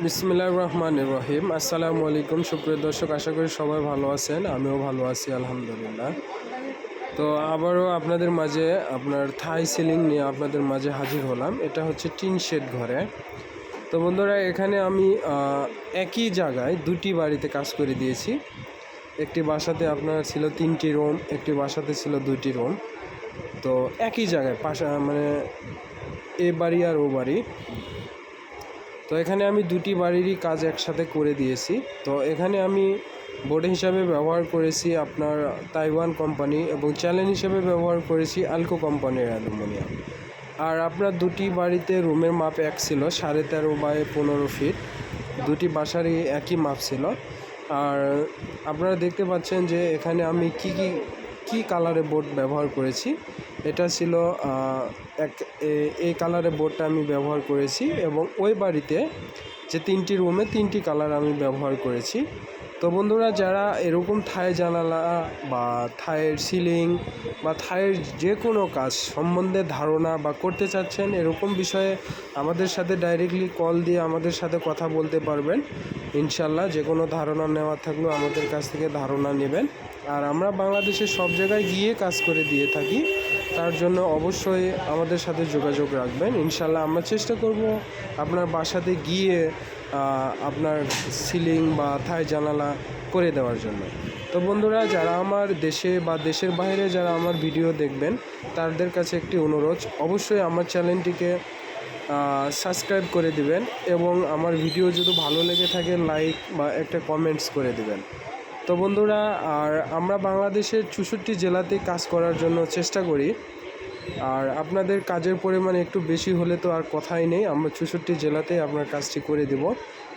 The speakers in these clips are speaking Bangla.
বিসমিল্লাহির রহমানির রহিম। আসসালামু আলাইকুম সুপ্রিয় দর্শক, আশা করি সবাই ভালো আছেন। আমিও ভালো আছি আলহামদুলিল্লাহ। তো আবারও আপনাদের মাঝে আপনার থাই সিলিং নিয়ে আপনাদের মাঝে হাজির হলাম। এটা হচ্ছে টিন শেড ঘরে। তো বন্ধুরা, এখানে আমি একই জায়গায় দুটি বাড়িতে কাজ করে দিয়েছি। একটি বাসাতে আপনার ছিল 3টি রুম, একটি বাসাতে ছিল 2টি রুম। তো একই জায়গায় মানে এ বাড়ি আর ও বাড়ি। তো এখানে আমি দুটি বাড়িরই কাজ একসাথে করে দিয়েছি। তো এখানে আমি বোর্ড হিসাবে ব্যবহার করেছি আপনার তাইওয়ান কোম্পানি এবং চ্যালেঞ্জ হিসেবে ব্যবহার করেছি আলকো কোম্পানির অ্যালুমিনিয়াম। আর আপনার দুটি বাড়িতে রুমের মাপ এক ছিল, 13.5 বাই 15 ফিট। দুটি বাসারই একই মাপ ছিল। আর আপনারা দেখতে পাচ্ছেন যে এখানে আমি কি কালারের বোর্ড ব্যবহার করেছি। এটা ছিল এই কালারের বোর্ডটা আমি ব্যবহার করেছি এবং ওই বাড়িতে যে 3টি রুমে 3টি কালার আমি ব্যবহার করেছি। তো বন্ধুরা, যারা এরকম থাই জানালা বা থাইয়ের সিলিং বা থাইয়ের যে কোনো কাজ সম্বন্ধে ধারণা বা করতে চাচ্ছেন, এরকম বিষয়ে আমাদের সাথে ডাইরেক্টলি কল দিয়ে আমাদের সাথে কথা বলতে পারবেন। ইনশাল্লাহ যে কোনো ধারণা নেওয়ার থাকলেও আমাদের কাছ থেকে ধারণা নেবেন। আর আমরা বাংলাদেশের সব জায়গায় গিয়ে কাজ করে দিয়ে থাকি, তার জন্য অবশ্যই আমাদের সাথে যোগাযোগ রাখবেন। ইনশাল্লাহ আমরা চেষ্টা করব আপনার বাসাতে গিয়ে আপনার সিলিং বা থাই জানালা করে দেওয়ার জন্য। তো বন্ধুরা, যারা আমার দেশে বা দেশের বাইরে যারা আমার ভিডিও দেখবেন, তাদের কাছে একটি অনুরোধ, অবশ্যই আমার চ্যানেলটিকে সাবস্ক্রাইব করে দিবেন এবং আমার ভিডিও যদি ভালো লেগে থাকে লাইক বা একটা কমেন্টস করে দিবেন। তো বন্ধুরা, আর আমরা বাংলাদেশের 64 জেলাতেই কাজ করার জন্য চেষ্টা করি। আর আপনাদের কাজের পরিমাণ একটু বেশি হলে তো আর কথাই নেই, আমরা 64 জেলাতেই আপনার কাজটি করে দেব,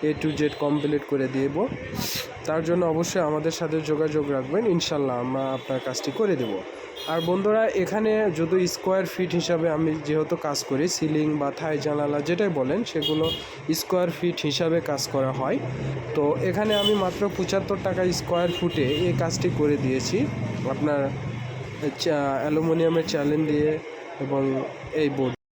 A to Z কমপ্লিট করে দেব। তার জন্য অবশ্যই আমাদের সাথে যোগাযোগ রাখবেন, ইনশাল্লাহ আমরা আপনার কাজটি করে দেব। আর বন্ধুরা, এখানে যদি স্কোয়ার ফিট হিসাবে আমি যেহেতু কাজ করি, সিলিং বা থাই জানালা যেটাই বলেন, সেগুলো স্কোয়ার ফিট হিসাবে কাজ করা হয়। তো এখানে আমি মাত্র 75 টাকা স্কোয়ার ফুটে এই কাজটি করে দিয়েছি আপনার অ্যালুমিনিয়ামের চ্যালেঞ্জ দিয়ে এবং এই বোর্ড